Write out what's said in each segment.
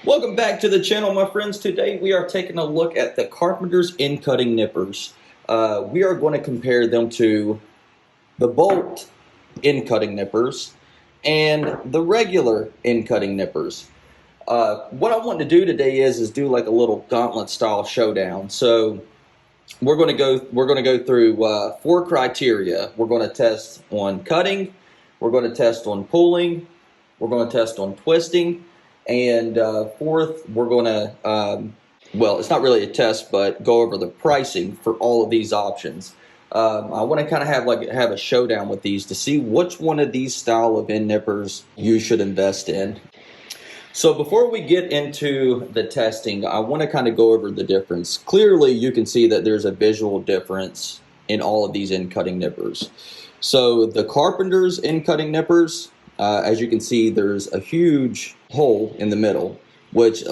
Welcome back to the channel, my friends. Today we are taking a look at the Carpenter's in-cutting nippers. We are going to compare them to the Bolt in-cutting nippers and the regular in-cutting nippers. What I want to do today is do like a little gauntlet style showdown. So we're going to go through 4 criteria. We're going to test on cutting, we're going to test on pulling, we're going to test on twisting, and fourth, we're going to, well, it's not really a test, but go over the pricing for all of these options. I want to kind of have a showdown with these to see which one of these style of end nippers you should invest in. So before we get into the testing, I want to kind of go over the difference. Clearly, you can see that there's a visual difference in all of these end cutting nippers. So the Carpenter's end cutting nippers, as you can see, there's a huge hole in the middle, which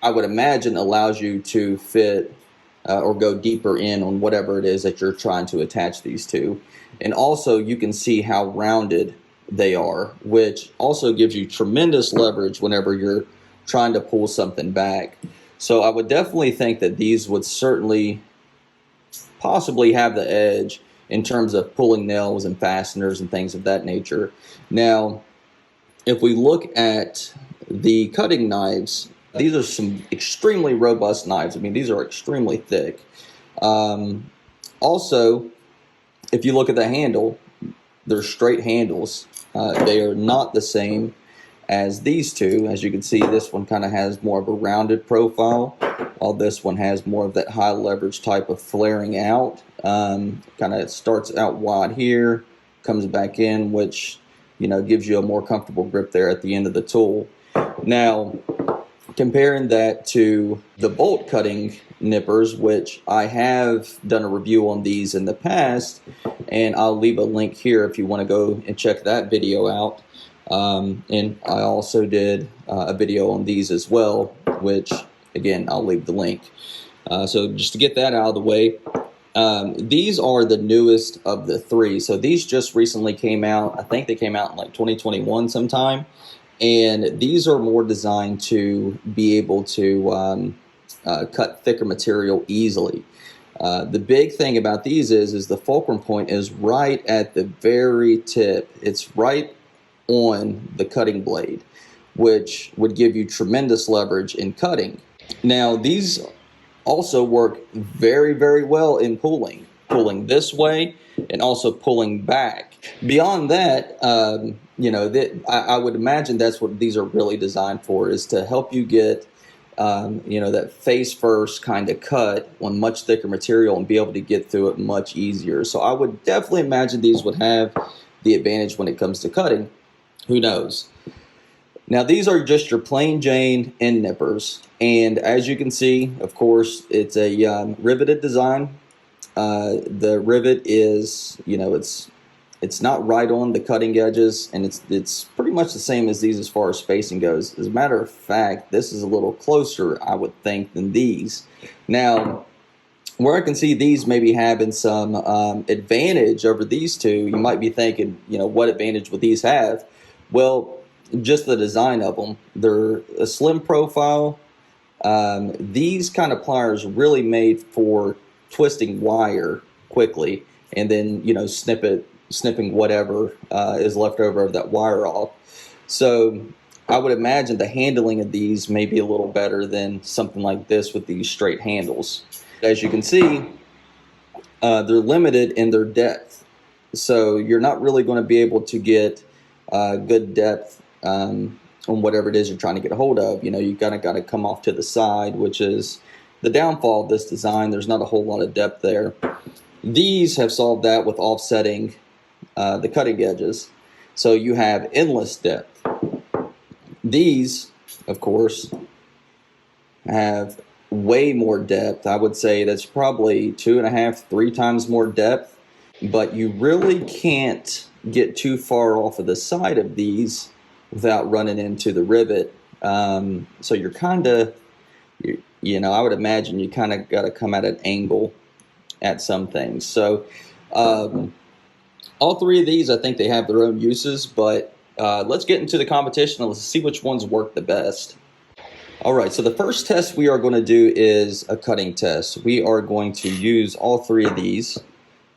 I would imagine allows you to fit or go deeper in on whatever it is that you're trying to attach these to. And also you can see how rounded they are, which also gives you tremendous leverage whenever you're trying to pull something back. So I would definitely think that these would certainly possibly have the edge in terms of pulling nails and fasteners and things of that nature. Now, if we look at the cutting knives, these are some extremely robust knives. I mean, these are extremely thick. Also, if you look at the handle, they're straight handles. They are not the same as these two. As you can see, this one kind of has more of a rounded profile, while this one has more of that high leverage type of flaring out. Kind of starts out wide here, comes back in, which gives you a more comfortable grip there at the end of the tool. Now, comparing that to the bolt cutting nippers, which I have done a review on these in the past, and I'll leave a link here if you want to go and check that video out. And I also did a video on these as well, which again, I'll leave the link. So just to get that out of the way, these are the newest of the 3. So these just recently came out. I think they came out in like 2021 sometime. And these are more designed to be able to cut thicker material easily. The big thing about these is the fulcrum point is right at the very tip. It's right on the cutting blade, which would give you tremendous leverage in cutting. Now, these also work very, very well in pulling this way and also pulling back. Beyond that, I would imagine that's what these are really designed for, is to help you get that face first kind of cut on much thicker material and be able to get through it much easier. So I would definitely imagine these would have the advantage when it comes to cutting. Who knows? Now, these are just your plain Jane end nippers, and as you can see, of course, it's a riveted design. The rivet is, it's not right on the cutting edges, and it's pretty much the same as these as far as spacing goes. As a matter of fact, this is a little closer, I would think, than these. Now, where I can see these maybe having some advantage over these two, you might be thinking, what advantage would these have? Well, just the design of them. They're a slim profile. These kind of pliers are really made for twisting wire quickly and then, snipping whatever is left over of that wire off. So I would imagine the handling of these may be a little better than something like this with these straight handles. As you can see, they're limited in their depth. So you're not really going to be able to get good depth on whatever it is you're trying to get a hold of. You kind of got to come off to the side, which is the downfall of this design. There's not a whole lot of depth there. These have solved that with offsetting the cutting edges, so you have endless depth. These, of course, have way more depth. I would say that's probably 2.5, 3 times more depth, but you really can't get too far off of the side of these without running into the rivet. So you're kind of, I would imagine you kind of got to come at an angle at some things. So all 3 of these, I think they have their own uses, but let's get into the competition and let's see which ones work the best. All right, so the first test we are going to do is a cutting test. We are going to use all three of these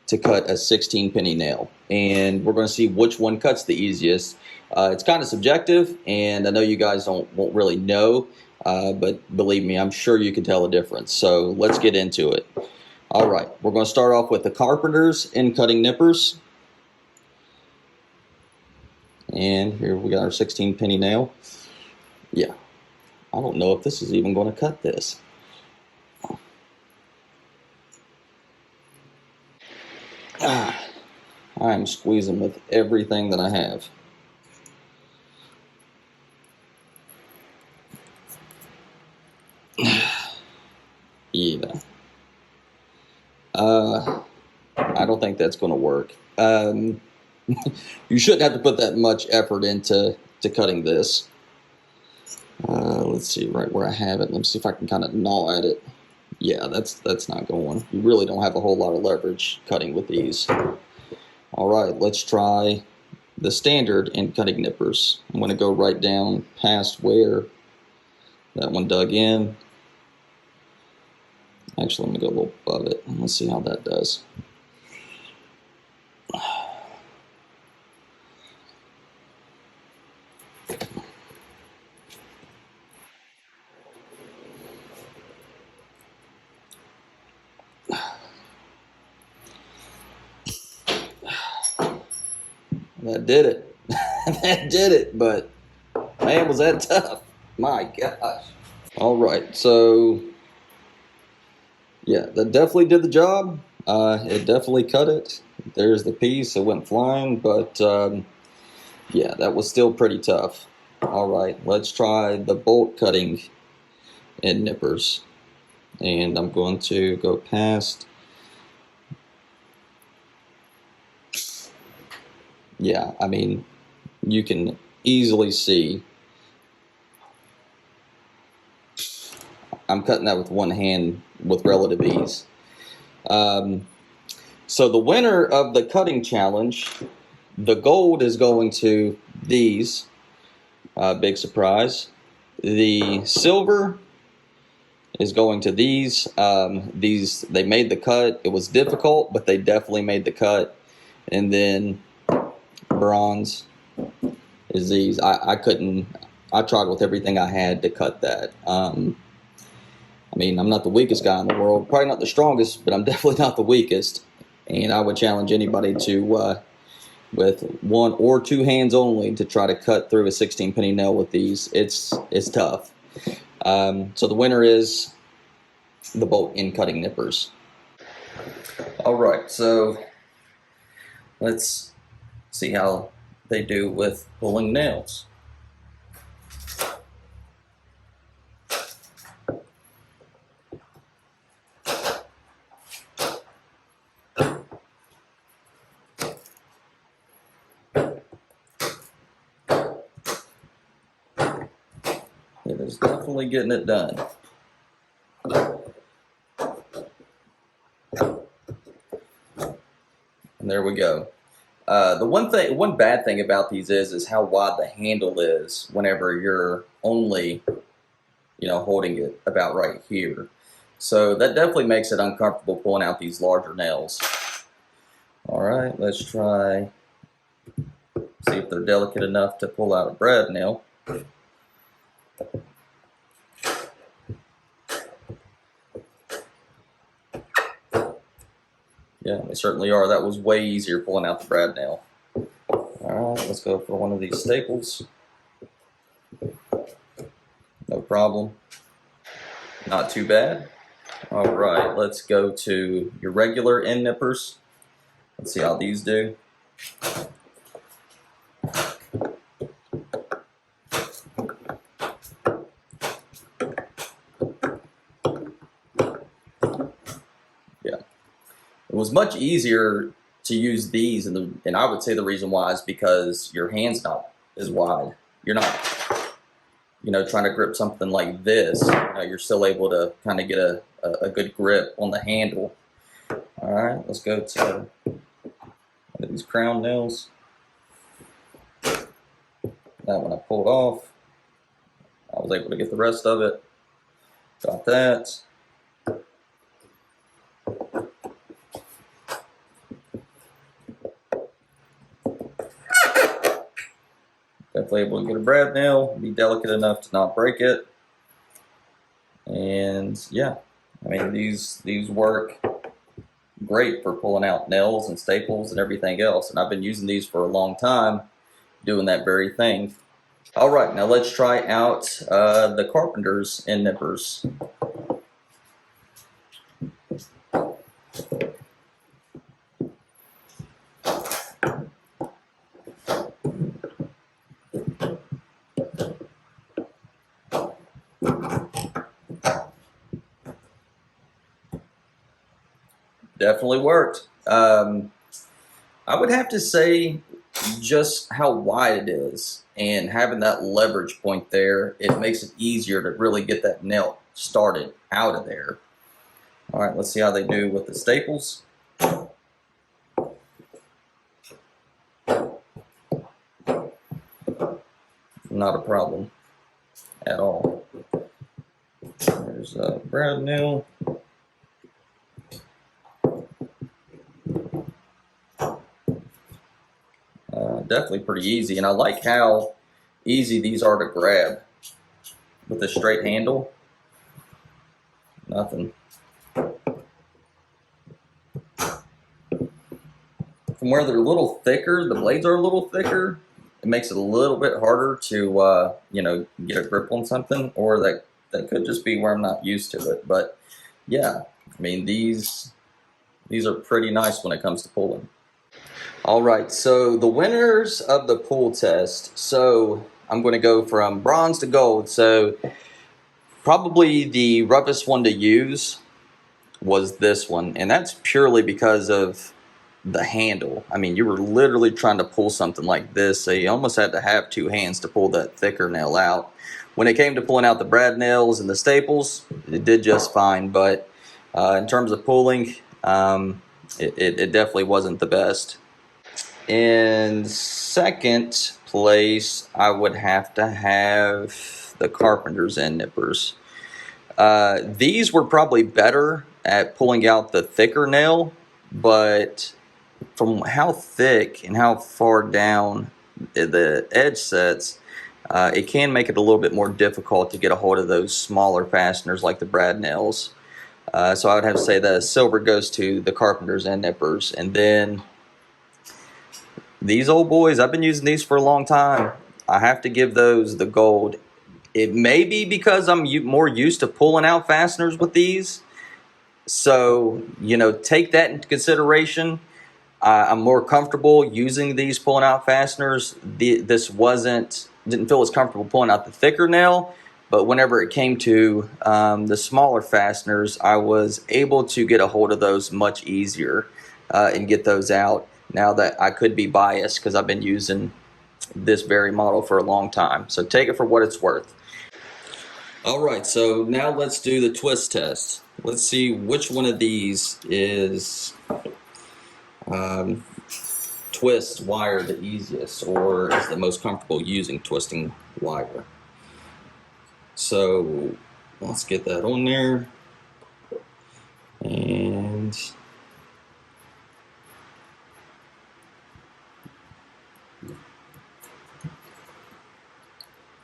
to cut a 16 penny nail, and we're going to see which one cuts the easiest. It's kind of subjective, and I know you guys won't really know, but believe me, I'm sure you can tell a difference. So let's get into it. All right, we're going to start off with the Carpenters end cutting nippers. And here we got our 16 penny nail. Yeah, I don't know if this is even going to cut this. I'm squeezing with everything that I have. Yeah. I don't think that's going to work. You shouldn't have to put that much effort into cutting this. Let's see right where I have it. Let me see if I can kind of gnaw at it. Yeah, that's not going. You really don't have a whole lot of leverage cutting with these. All right, let's try the standard end cutting nippers. I'm going to go right down past where that one dug in. Actually, I'm going to go a little above it. Let's see how that does. That did it. That did it, but man, was that tough. My gosh. All right, so yeah, that definitely did the job. It definitely cut it. There's the piece. It went flying, but yeah, that was still pretty tough. All right, let's try the bolt cutting end nippers. And I'm going to go past. Yeah, I mean, you can easily see I'm cutting that with one hand with relative ease. So the winner of the cutting challenge, the gold is going to these. Big surprise. The silver is going to these. These, they made the cut. It was difficult, but they definitely made the cut. And then bronze is these. I tried with everything I had to cut that. I mean, I'm not the weakest guy in the world, probably not the strongest, but I'm definitely not the weakest. And I would challenge anybody to, with one or two hands only, to try to cut through a 16 penny nail with these. It's tough. So the winner is the bolt end cutting nippers. All right, so let's see how they do with pulling nails. It is definitely getting it done. And there we go. The one bad thing about these is how wide the handle is whenever you're only, holding it about right here. So that definitely makes it uncomfortable pulling out these larger nails. All right, let's try, see if they're delicate enough to pull out a brad nail. Yeah, they certainly are. That was way easier pulling out the brad nail. All right, let's go for one of these staples. No problem. Not too bad. All right, let's go to your regular end nippers. Let's see how these do. Yeah, it was much easier to use these, and I would say the reason why is because your hand's not as wide. You're not, trying to grip something like this. You're still able to kind of get a good grip on the handle. All right, let's go to one of these crown nails. That one I pulled off. I was able to get the rest of it. Got that. Definitely able to get a brad nail, be delicate enough to not break it. And yeah, I mean, these work great for pulling out nails and staples and everything else. And I've been using these for a long time, doing that very thing. All right, now let's try out the Carpenters end nippers. Definitely worked. I would have to say just how wide it is and having that leverage point there, it makes it easier to really get that nail started out of there. All right, let's see how they do with the staples. Not a problem at all. There's a brad nail. Definitely pretty easy, and I like how easy these are to grab with a straight handle. Nothing. From where they're a little thicker, the blades are a little thicker, it makes it a little bit harder to you know, get a grip on something, or that could just be where I'm not used to it. But yeah, I mean, these are pretty nice when it comes to pulling. All right, so the winners of the pull test. So I'm going to go from bronze to gold. So probably the roughest one to use was this one, and that's purely because of the handle. I mean, you were literally trying to pull something like this, so you almost had to have two hands to pull that thicker nail out. When it came to pulling out the brad nails and the staples, it did just fine, but in terms of pulling, it definitely wasn't the best. In second place, I would have to have the Carpenters end nippers. These were probably better at pulling out the thicker nail, but from how thick and how far down the edge sets, it can make it a little bit more difficult to get a hold of those smaller fasteners like the brad nails. So I would have to say the silver goes to the Carpenters end nippers. And then these old boys, I've been using these for a long time. I have to give those the gold. It may be because I'm more used to pulling out fasteners with these. So, you know, take that into consideration. I'm more comfortable using these pulling out fasteners. This didn't feel as comfortable pulling out the thicker nail, but whenever it came to the smaller fasteners, I was able to get a hold of those much easier and get those out. Now that I could be biased because I've been using this very model for a long time. So take it for what it's worth. All right, so now let's do the twist test. Let's see which one of these is twist wire the easiest, or is the most comfortable using twisting wire. So let's get that on there. And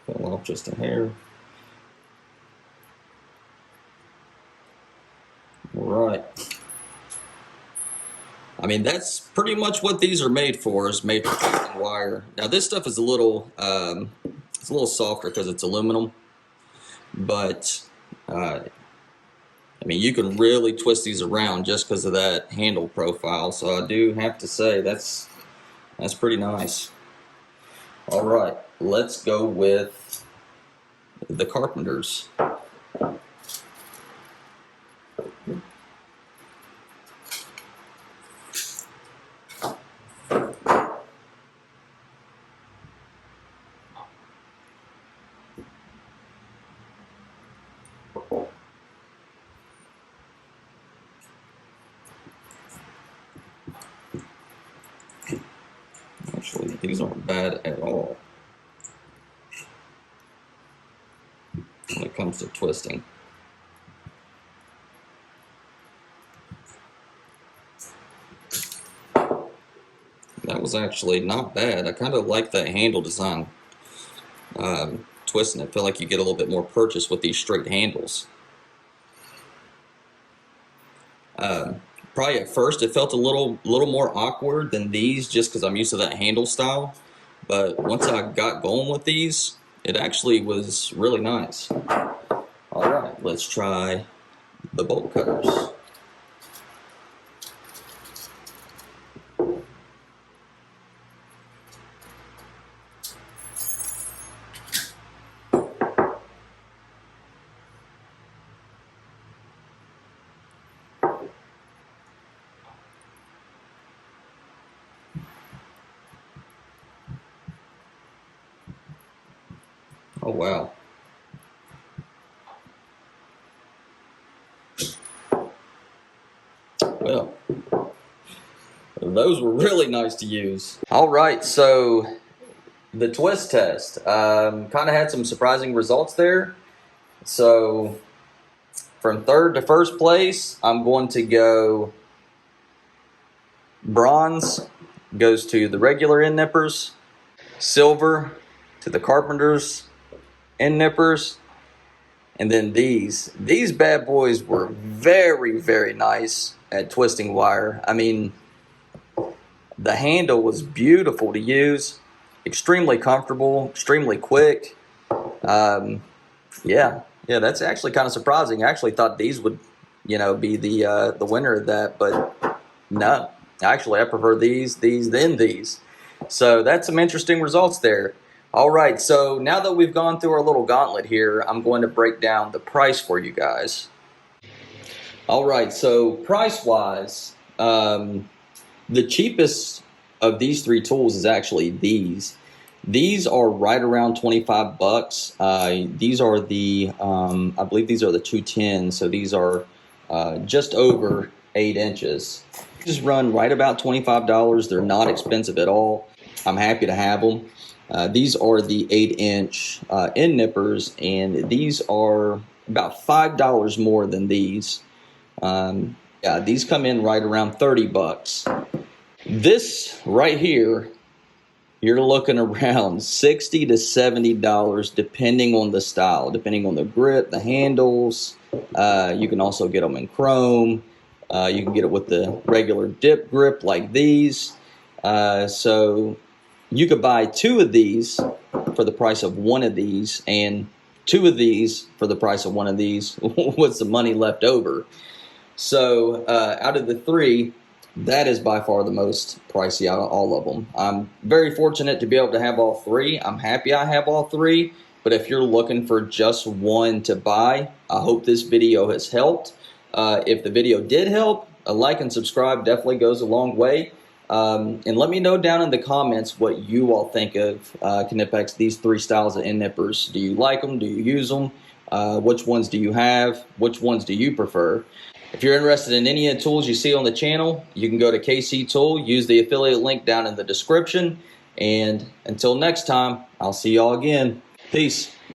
fell off just a hair. All right. I mean, that's pretty much what these are made for, is made for twisting wire. Now this stuff is a little softer because it's aluminum, but I mean, you can really twist these around just because of that handle profile. So I do have to say that's pretty nice. All right, let's go with the Carpenters. Actually, these aren't bad at all. comes to twisting. That was actually not bad. I kind of like that handle design. Twisting it, I feel like you get a little bit more purchase with these straight handles. Probably at first it felt a little more awkward than these, just because I'm used to that handle style. But once I got going with these, it actually was really nice. All right, let's try the bolt cutters. Oh wow. Well, those were really nice to use. All right, so the twist test kind of had some surprising results there. So from third to first place, I'm going to go bronze goes to the regular end nippers, silver to the Carpenters end nippers, and then these bad boys were very nice at twisting wire. I mean, the handle was beautiful to use, extremely comfortable, extremely quick. Yeah, that's actually kind of surprising. I actually thought these would, be the winner of that, but no. Actually, I prefer these than these. So that's some interesting results there. All right, so now that we've gone through our little gauntlet here, I'm going to break down the price for you guys. All right, so price-wise, the cheapest of these three tools is actually these. These are right around 25 bucks. These are the, I believe these are the 210, so these are just over 8 inches. These run right about $25. They're not expensive at all. I'm happy to have them. These are the 8-inch end nippers, and these are about $5 more than these. Yeah, these come in right around 30 bucks. This right here, you're looking around $60 to $70 depending on the style, depending on the grip, the handles. You can also get them in chrome. You can get it with the regular dip grip like these. So you could buy 2 of these for the price of 1 of these, and 2 of these for the price of 1 of these with some money left over. So out of the 3, that is by far the most pricey out of all of them. I'm very fortunate to be able to have all 3. I'm happy I have all 3. But if you're looking for just one to buy, I hope this video has helped. If the video did help, a like and subscribe definitely goes a long way. And let me know down in the comments what you all think of Knipex, these 3 styles of end nippers. Do you like them? Do you use them? Which ones do you have? Which ones do you prefer? If you're interested in any of the tools you see on the channel, you can go to KC Tool, use the affiliate link down in the description. And until next time, I'll see y'all again. Peace.